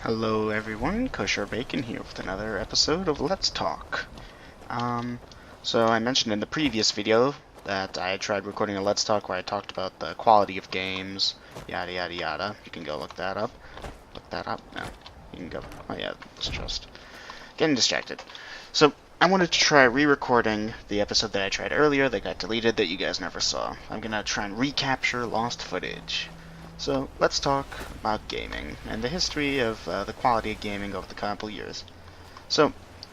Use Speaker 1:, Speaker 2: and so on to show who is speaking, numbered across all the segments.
Speaker 1: Hello everyone, Kosher Bacon here with another episode of Let's Talk. So I mentioned in the previous video that I tried recording a Let's Talk where I talked about the quality of games, yada yada yada. You can go look that up. Look that up? No. You can go, oh yeah, it's just getting distracted. So I wanted to try re-recording the episode that I tried earlier that got deleted that you guys never saw. I'm gonna try and recapture lost footage. So let's talk about gaming and the history of the quality of gaming over the couple years. So,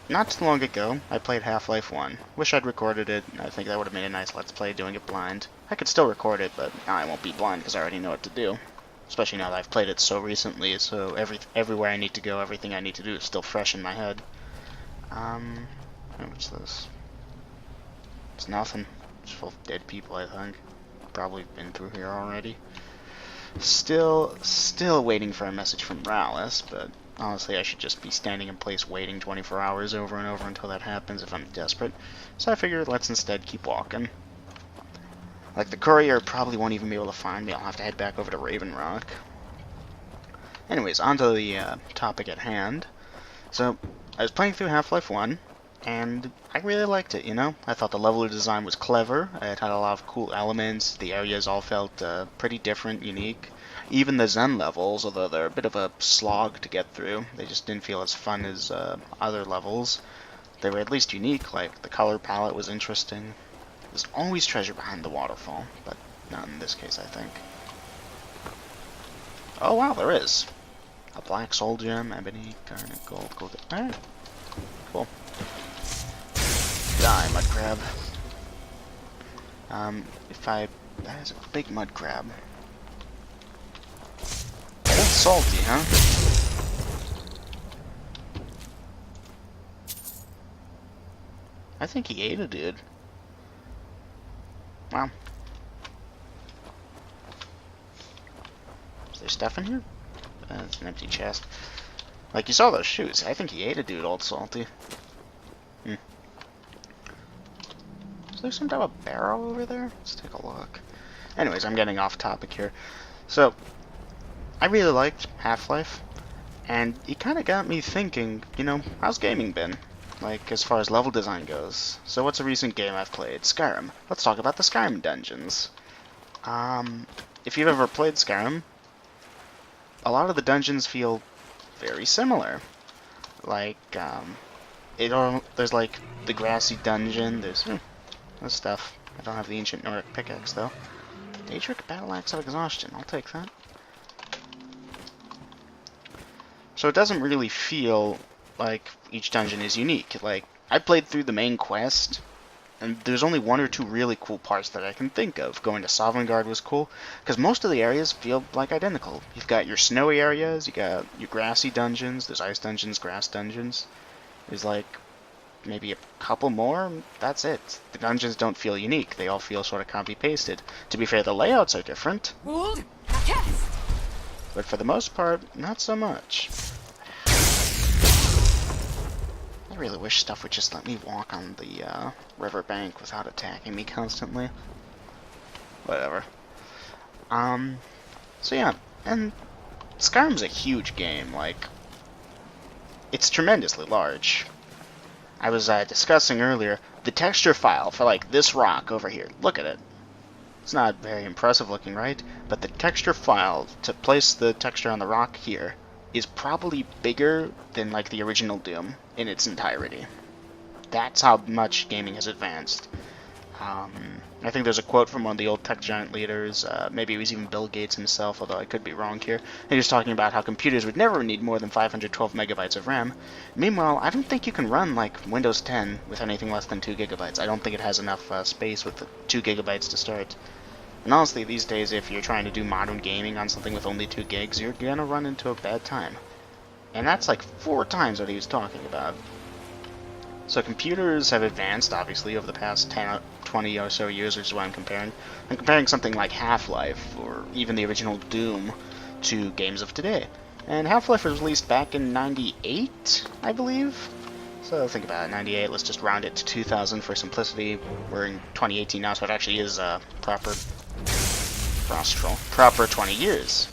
Speaker 1: not too long ago, I played Half-Life 1. Wish I'd recorded it. I think that would have made a nice Let's Play doing it blind. I could still record it, but I won't be blind because I already know what to do. Especially now that I've played it so recently, so everywhere I need to go, everything I need to do is still fresh in my head. What's this? It's nothing. It's full of dead people, I think. Probably been through here already. Still waiting for a message from Rallis, but honestly I should just be standing in place waiting 24 hours over and over until that happens if I'm desperate. So I figured let's instead keep walking. Like the courier probably won't even be able to find me, I'll have to head back over to Raven Rock. Anyways, on to the topic at hand. So, I was playing through Half-Life 1, and I really liked it, you know? I thought the level design was clever, it had a lot of cool elements, the areas all felt pretty different, unique. Even the Zen levels, although they're a bit of a slog to get through, they just didn't feel as fun as other levels. They were at least unique, like the color palette was interesting. There's always treasure behind the waterfall, but not in this case, I think. Oh wow, there is! A black soul gem, ebony, garnet, gold. Alright, cool. Die, mud crab. That is a big mud crab. That's salty, huh? I think he ate a dude. Wow. Is there stuff in here? It's an empty chest. Like, you saw those shoes. I think he ate a dude, old salty. Is there some type of barrel over there? Let's take a look. Anyways, I'm getting off topic here. So, I really liked Half-Life, and it kind of got me thinking, you know, how's gaming been? Like, as far as level design goes. So what's a recent game I've played? Skyrim. Let's talk about the Skyrim dungeons. If you've ever played Skyrim, a lot of the dungeons feel very similar. Like, there's like the grassy dungeon, there's stuff. I don't have the ancient Nordic pickaxe though. Daedric battle axe of exhaustion, I'll take that. So it doesn't really feel like each dungeon is unique. Like, I played through the main quest, and there's only one or two really cool parts that I can think of. Going to Sovngarde was cool, because most of the areas feel like identical. You've got your snowy areas, you got your grassy dungeons, there's ice dungeons, grass dungeons. There's like maybe a couple more, that's it. The dungeons don't feel unique, they all feel sort of copy-pasted. To be fair, the layouts are different, but for the most part, not so much. I really wish stuff would just let me walk on the river bank without attacking me constantly. Whatever. So yeah, and Skyrim's a huge game, like, it's tremendously large. I was discussing earlier, the texture file for like this rock over here, look at it. It's not very impressive looking, right? But the texture file to place the texture on the rock here is probably bigger than like the original Doom in its entirety. That's how much gaming has advanced. I think there's a quote from one of the old tech giant leaders, maybe it was even Bill Gates himself, although I could be wrong here. He was talking about how computers would never need more than 512 megabytes of RAM. Meanwhile, I don't think you can run like Windows 10 with anything less than 2 gigabytes. I don't think it has enough space with the 2 gigabytes to start. And honestly, these days, if you're trying to do modern gaming on something with only 2 gigs, you're gonna run into a bad time. And that's like 4 times what he was talking about. So computers have advanced, obviously, over the past 10, 20 or so years, which is what I'm comparing. I'm comparing something like Half-Life, or even the original Doom, to games of today. And Half-Life was released back in 98, I believe? So think about it, 98, let's just round it to 2000 for simplicity. We're in 2018 now, so it actually is proper rostral. Proper 20 years.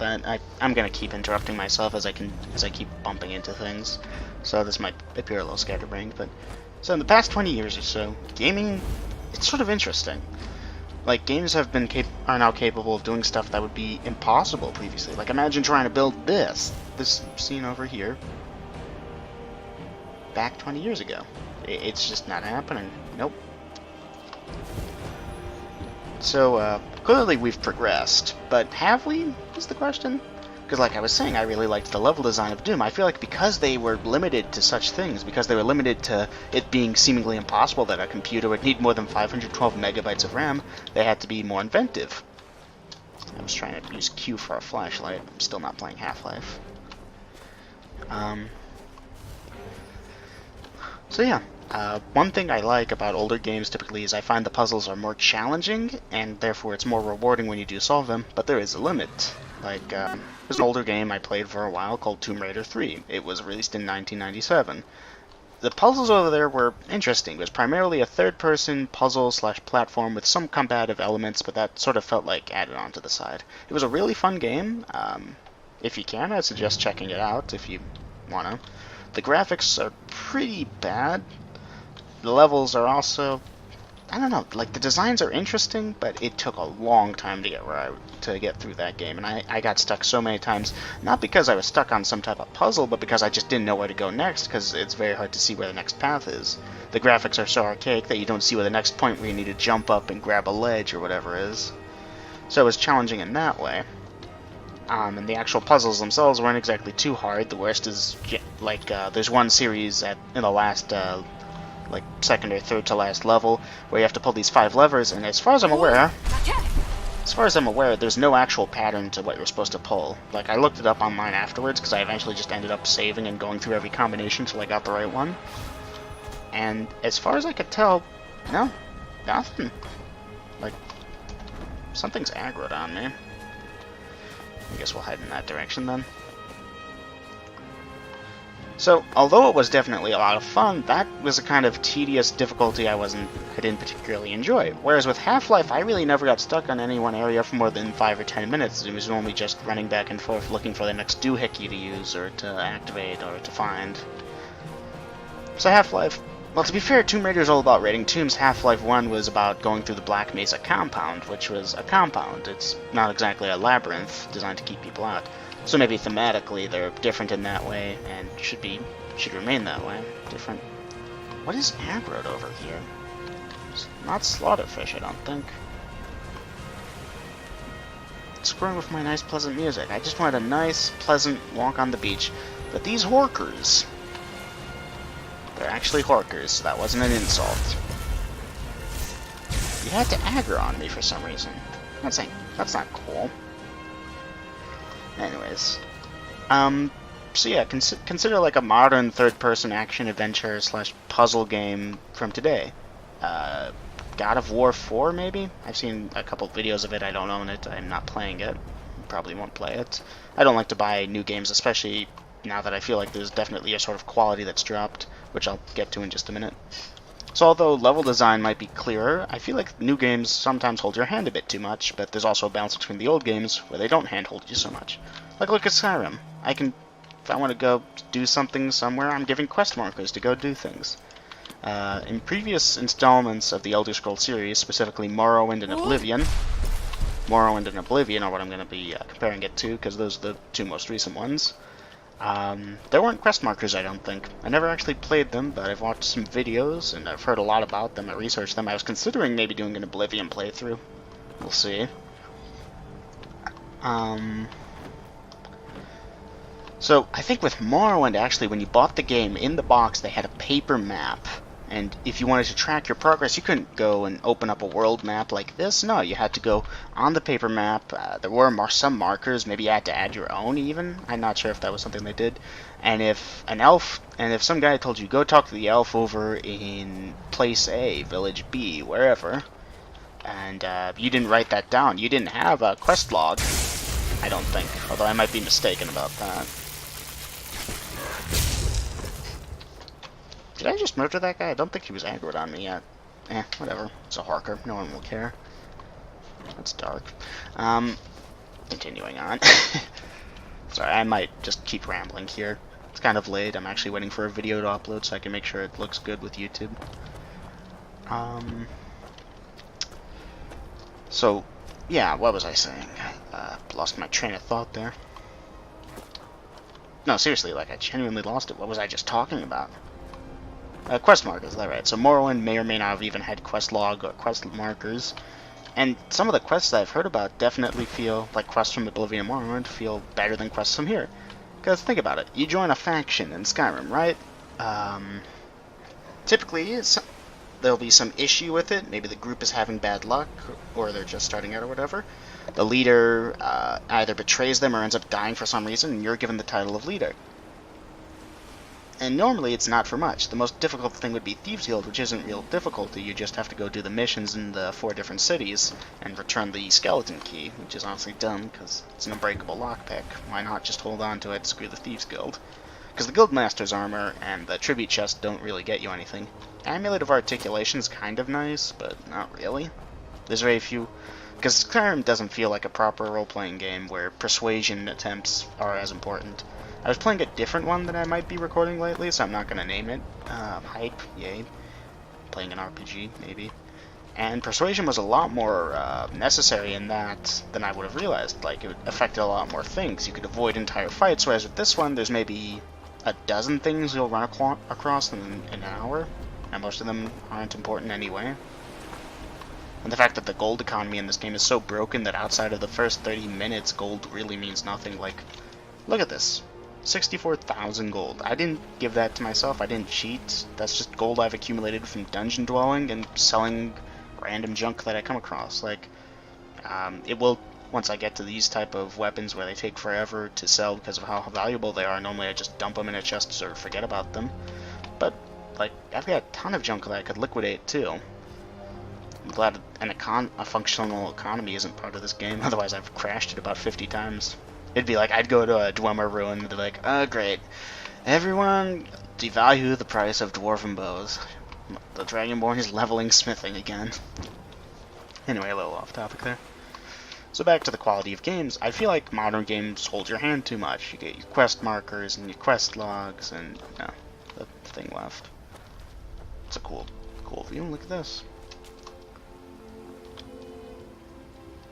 Speaker 1: about that. I'm gonna keep interrupting myself as I keep bumping into things. So this might appear a little scatterbrained, but so in the past 20 years or so, gaming, it's sort of interesting. Like, games are now capable of doing stuff that would be impossible previously. Like, imagine trying to build this scene over here back 20 years ago. It's just not happening. Nope. So, clearly we've progressed, but have we, is the question? Because like I was saying, I really liked the level design of Doom. I feel like because they were limited to such things, because they were limited to it being seemingly impossible that a computer would need more than 512 megabytes of RAM, they had to be more inventive. I was trying to use Q for a flashlight. I'm still not playing Half-Life. So yeah. One thing I like about older games typically is I find the puzzles are more challenging, and therefore it's more rewarding when you do solve them, but there is a limit. Like, there's an older game I played for a while called Tomb Raider 3. It was released in 1997. The puzzles over there were interesting. It was primarily a third-person puzzle/platform with some combative elements, but that sort of felt like added on to the side. It was a really fun game. If you can, I'd suggest checking it out if you wanna. The graphics are pretty bad. The levels are also, I don't know, like the designs are interesting, but it took a long time to get through that game, and I got stuck so many times, not because I was stuck on some type of puzzle, but because I just didn't know where to go next, because it's very hard to see where the next path is. The graphics are so archaic that you don't see where the next point where you need to jump up and grab a ledge or whatever is. So it was challenging in that way. And the actual puzzles themselves weren't exactly too hard. The worst is, like, there's one series in the last, like, second or third to last level, where you have to pull these 5 levers, and as far as I'm aware, there's no actual pattern to what you're supposed to pull. Like, I looked it up online afterwards, because I eventually just ended up saving and going through every combination until I got the right one. And as far as I could tell, no, nothing. Like, something's aggroed on me. I guess we'll head in that direction then. So, although it was definitely a lot of fun, that was a kind of tedious difficulty I didn't particularly enjoy. Whereas with Half-Life, I really never got stuck on any one area for more than 5 or 10 minutes. It was normally just running back and forth looking for the next doohickey to use, or to activate, or to find. So Half-Life, well, to be fair, Tomb Raider is all about raiding tombs. Half-Life 1 was about going through the Black Mesa compound, which was a compound. It's not exactly a labyrinth designed to keep people out. So maybe thematically they're different in that way, and should remain that way. Different. What is aggroed over here? It's not slaughterfish, I don't think. Screwing with my nice, pleasant music. I just wanted a nice, pleasant walk on the beach. But these horkers, they're actually horkers, so that wasn't an insult. You had to aggro on me for some reason. That's not cool. Anyways, so yeah, consider like a modern third-person action-adventure / puzzle game from today. God of War 4, maybe? I've seen a couple videos of it. I don't own it. I'm not playing it. Probably won't play it. I don't like to buy new games, especially now that I feel like there's definitely a sort of quality that's dropped, which I'll get to in just a minute. So although level design might be clearer, I feel like new games sometimes hold your hand a bit too much, but there's also a balance between the old games where they don't handhold you so much. Like look at Skyrim. If I want to go do something somewhere, I'm giving quest markers to go do things. In previous installments of the Elder Scrolls series, specifically Morrowind and Oblivion are what I'm going to be comparing it to, because those are the 2 most recent ones. There weren't quest markers, I don't think. I never actually played them, but I've watched some videos, and I've heard a lot about them. I researched them. I was considering maybe doing an Oblivion playthrough. We'll see. So, I think with Morrowind, actually, when you bought the game, in the box, they had a paper map. And if you wanted to track your progress, you couldn't go and open up a world map like this. No, you had to go on the paper map. There were some markers. Maybe you had to add your own, even. I'm not sure if that was something they did. And if some guy told you, go talk to the elf over in place A, village B, wherever, and you didn't write that down, you didn't have a quest log, I don't think. Although I might be mistaken about that. Did I just murder that guy? I don't think he was aggroed on me yet. Whatever. It's a Harker. No one will care. That's dark. continuing on. Sorry, I might just keep rambling here. It's kind of late. I'm actually waiting for a video to upload so I can make sure it looks good with YouTube. So, yeah, what was I saying? Lost my train of thought there. No, seriously, like, I genuinely lost it. What was I just talking about? Quest markers, is that right? So Morrowind may or may not have even had quest log or quest markers. And some of the quests that I've heard about definitely feel like quests from Oblivion and Morrowind feel better than quests from here. Because think about it, you join a faction in Skyrim, right? Typically, there'll be some issue with it. Maybe the group is having bad luck, or they're just starting out or whatever. The leader either betrays them or ends up dying for some reason, and you're given the title of leader. And normally it's not for much. The most difficult thing would be Thieves Guild, which isn't real difficulty. You just have to go do the missions in the 4 different cities and return the skeleton key, which is honestly dumb because it's an unbreakable lockpick. Why not just hold on to it, screw the Thieves Guild? Because the Guildmaster's armor and the tribute chest don't really get you anything. Amulet of Articulation is kind of nice, but not really. There's very few... Because Skyrim doesn't feel like a proper role-playing game where persuasion attempts are as important. I was playing a different one that I might be recording lately, so I'm not going to name it. Hype, yay. Playing an RPG, maybe. And persuasion was a lot more necessary in that than I would have realized. Like, it affected a lot more things. You could avoid entire fights, whereas with this one, there's maybe a dozen things you'll run across in an hour, and most of them aren't important anyway. And the fact that the gold economy in this game is so broken that outside of the first 30 minutes, gold really means nothing. Like, look at this. 64,000 gold. I didn't give that to myself. I didn't cheat. That's just gold I've accumulated from dungeon dwelling and selling random junk that I come across. Like, it will, once I get to these type of weapons where they take forever to sell because of how valuable they are, normally I just dump them in a chest or forget about them. But, like, I've got a ton of junk that I could liquidate too. I'm glad a functional economy isn't part of this game, otherwise I've crashed it about 50 times. It'd be like, I'd go to a Dwemer ruin and be like, oh great, everyone devalue the price of dwarven bows. The Dragonborn is leveling smithing again. Anyway, a little off topic there. So back to the quality of games, I feel like modern games hold your hand too much. You get your quest markers and your quest logs and, no, the thing left. It's a cool view, look at this.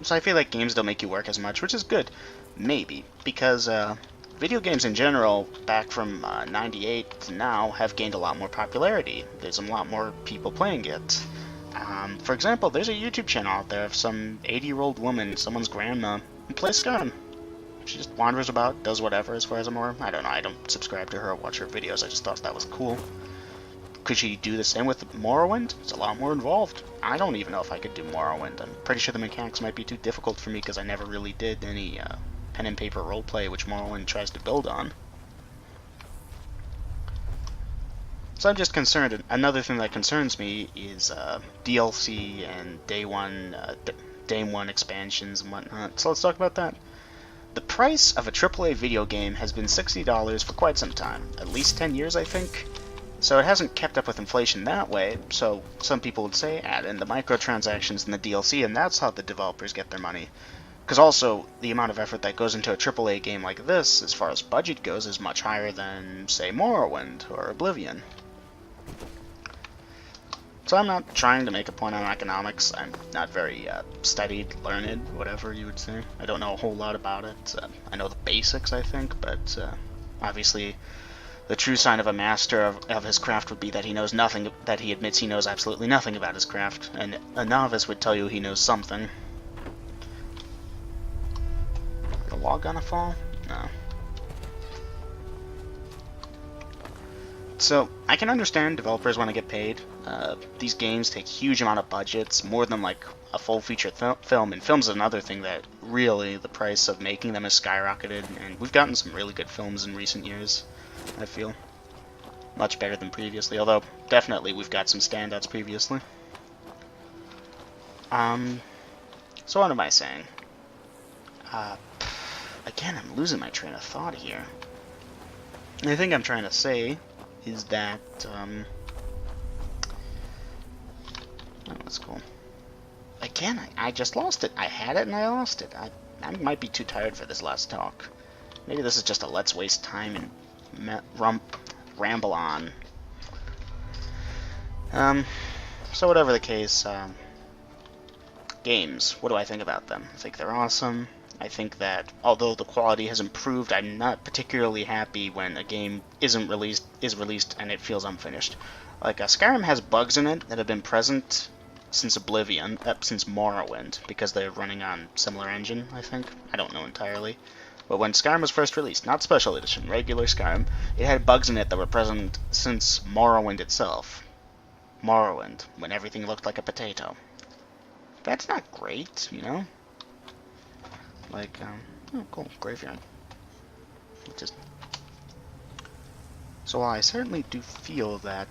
Speaker 1: So I feel like games don't make you work as much, which is good. Maybe, because video games in general, back from 98 to now, have gained a lot more popularity. There's a lot more people playing it. For example, there's a YouTube channel out there of some 80-year-old woman, someone's grandma, who plays Skyrim. She just wanders about, does whatever as far as I'm aware. I don't know, I don't subscribe to her or watch her videos, I just thought that was cool. Could she do the same with Morrowind? It's a lot more involved. I don't even know if I could do Morrowind. I'm pretty sure the mechanics might be too difficult for me because I never really did any pen and paper roleplay, which Morrowind tries to build on. So I'm just concerned. Another thing that concerns me is DLC and day one expansions and whatnot. So let's talk about that. The price of a AAA video game has been $60 for quite some time, at least 10 years, I think. So it hasn't kept up with inflation that way, so some people would say add in the microtransactions and the DLC, and that's how the developers get their money. Because also, the amount of effort that goes into a AAA game like this, as far as budget goes, is much higher than, say, Morrowind or Oblivion. So I'm not trying to make a point on economics. I'm not very studied, learned, whatever you would say. I don't know a whole lot about it. I know the basics, I think, but obviously the true sign of a master of his craft would be that he knows nothing, that he admits he knows absolutely nothing about his craft, and a novice would tell you he knows something. The log gonna fall? No. So, I can understand developers want to get paid. These games take huge amount of budgets, more than like a full feature film, and film's another thing that really the price of making them has skyrocketed, and we've gotten some really good films in recent years, I feel. Much better than previously, although definitely we've got some standouts previously. So what am I saying? Again, I'm losing my train of thought here. I think I'm trying to say is that, oh, that's cool. Again, I just lost it. I had it and I lost it. I might be too tired for this last talk. Maybe this is just a let's waste time and ramble on. So whatever the case, games, what do I think about them? I think they're awesome. I think that although the quality has improved, I'm not particularly happy when a game is released and it feels unfinished. Like Skyrim has bugs in it that have been present since Oblivion, since Morrowind, because they're running on similar engine, I think. I don't know entirely. But when Skyrim was first released, not Special Edition, regular Skyrim, it had bugs in it that were present since Morrowind itself. Morrowind, when everything looked like a potato. That's not great, you know? Like, oh, cool, graveyard. So while I certainly do feel that,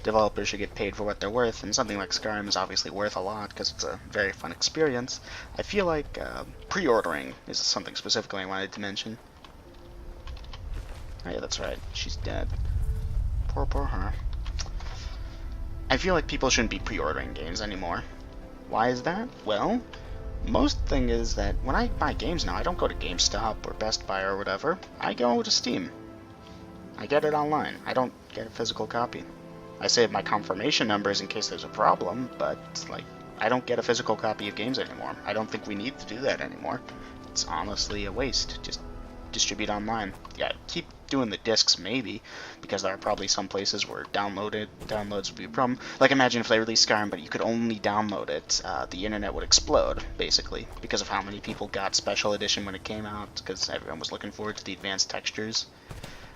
Speaker 1: developers should get paid for what they're worth, and something like Skyrim is obviously worth a lot because it's a very fun experience, I feel like pre-ordering is something specifically I wanted to mention. Oh yeah, that's right, she's dead. Poor her. I feel like people shouldn't be pre-ordering games anymore. Why is that? Well, most thing is that when I buy games now, I don't go to GameStop or Best Buy or whatever. I go to Steam. I get it online. I don't get a physical copy. I save my confirmation numbers in case there's a problem, but, like, I don't get a physical copy of games anymore. I don't think we need to do that anymore. It's honestly a waste. Just distribute online. Yeah, keep doing the discs maybe, because there are probably some places where downloads would be a problem. Like, imagine if they released Skyrim, but you could only download it. The internet would explode, basically, because of how many people got Special Edition when it came out, because everyone was looking forward to the advanced textures.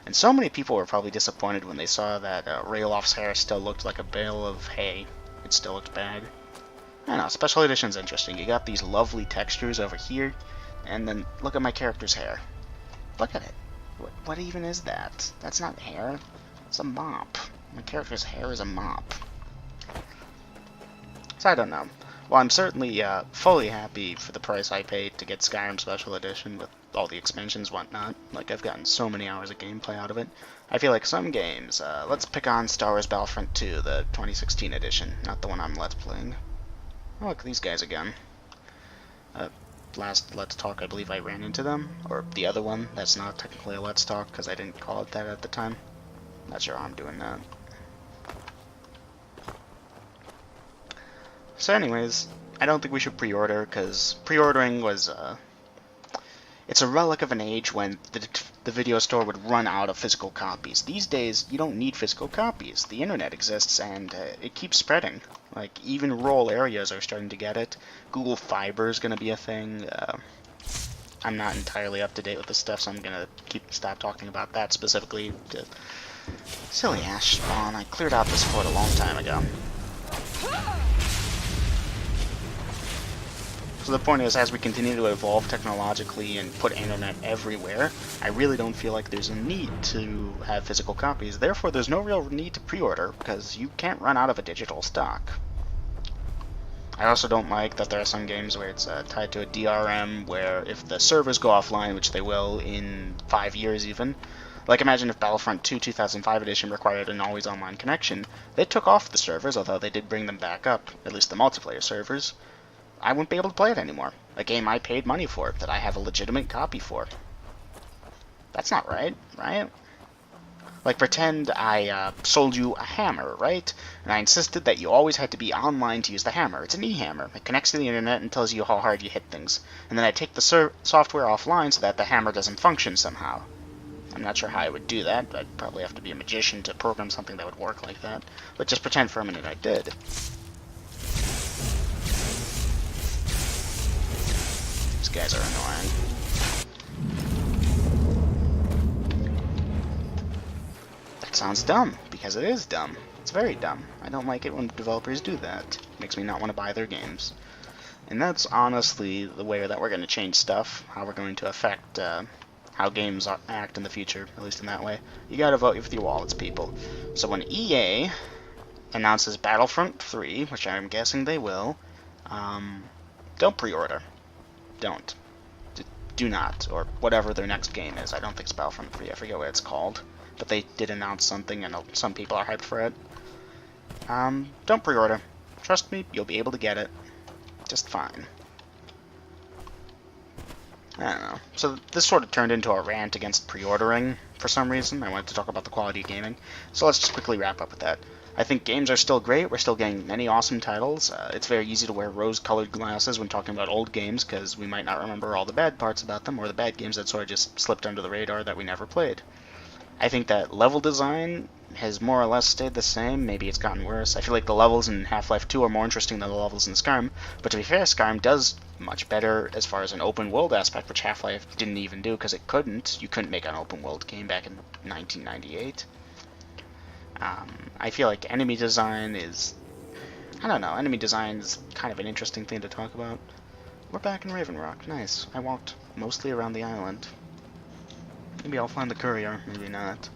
Speaker 1: And so many people were probably disappointed when they saw that Raylof's hair still looked like a bale of hay. It still looked bad. I don't know, Special Edition's interesting. You got these lovely textures over here, and then look at my character's hair. Look at it. What even is that? That's not hair. It's a mop. My character's hair is a mop. So I don't know. Well, I'm certainly fully happy for the price I paid to get Skyrim Special Edition with all the expansions and whatnot. Like, I've gotten so many hours of gameplay out of it. I feel like some games, let's pick on Star Wars Battlefront 2, the 2016 edition, not the one I'm Let's playing. Oh, look, these guys again. Last Let's Talk, I believe I ran into them, or the other one, that's not technically a Let's Talk, because I didn't call it that at the time. Not sure how I'm doing that. So anyways, I don't think we should pre-order, because pre-ordering was, it's a relic of an age when the video store would run out of physical copies. These days, you don't need physical copies. The internet exists, and it keeps spreading. Like, even rural areas are starting to get it. Google Fiber is going to be a thing. I'm not entirely up to date with this stuff, so I'm going to stop talking about that specifically. Silly ash spawn. I cleared out this fort a long time ago. So the point is, as we continue to evolve technologically and put internet everywhere, I really don't feel like there's a need to have physical copies. Therefore, there's no real need to pre-order, because you can't run out of a digital stock. I also don't like that there are some games where it's tied to a DRM, where if the servers go offline, which they will in 5 years even, like imagine if Battlefront 2 2005 edition required an always online connection, they took off the servers, although they did bring them back up, at least the multiplayer servers. I wouldn't be able to play it anymore. A game I paid money for, that I have a legitimate copy for. That's not right, right? Like, pretend I sold you a hammer, right? And I insisted that you always had to be online to use the hammer. It's an e-hammer. It connects to the internet and tells you how hard you hit things. And then I take the software offline so that the hammer doesn't function somehow. I'm not sure how I would do that. I'd probably have to be a magician to program something that would work like that. But just pretend for a minute I did. These guys are annoying. That sounds dumb, because it is dumb. It's very dumb. I don't like it when developers do that. It makes me not want to buy their games. And that's honestly the way that we're going to change stuff, how we're going to affect how games act in the future, at least in that way. You gotta vote with your wallets, people. So when EA announces Battlefront 3, which I'm guessing they will, don't pre-order. Don't. Do not. Or whatever their next game is. I don't think it's Battlefront 3. I forget what it's called. But they did announce something, and some people are hyped for it. Don't pre-order. Trust me, you'll be able to get it. Just fine. I don't know. So this sort of turned into a rant against pre-ordering for some reason. I wanted to talk about the quality of gaming. So let's just quickly wrap up with that. I think games are still great. We're still getting many awesome titles. It's very easy to wear rose-colored glasses when talking about old games because we might not remember all the bad parts about them or the bad games that sort of just slipped under the radar that we never played. I think that level design has more or less stayed the same. Maybe it's gotten worse. I feel like the levels in Half-Life 2 are more interesting than the levels in Skyrim. But to be fair, Skyrim does much better as far as an open world aspect, which Half-Life didn't even do because it couldn't. You couldn't make an open world game back in 1998. I feel like enemy design is... I don't know. Enemy design is kind of an interesting thing to talk about. We're back in Raven Rock. Nice. I walked mostly around the island. Maybe I'll find the courier, maybe not.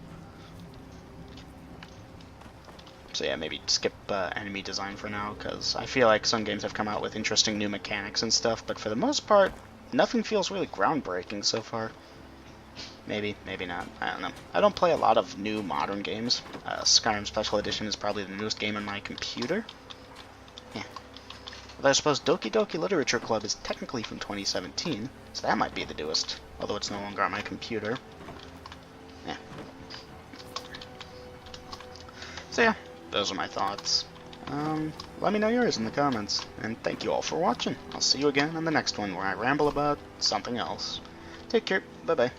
Speaker 1: So yeah, maybe skip enemy design for now, because I feel like some games have come out with interesting new mechanics and stuff, but for the most part, nothing feels really groundbreaking so far. Maybe, maybe not. I don't know. I don't play a lot of new modern games. Skyrim Special Edition is probably the newest game on my computer. Yeah. Although I suppose Doki Doki Literature Club is technically from 2017, so that might be the newest, although it's no longer on my computer. Yeah. So yeah, those are my thoughts. Let me know yours in the comments, and thank you all for watching. I'll see you again on the next one where I ramble about something else. Take care, bye-bye.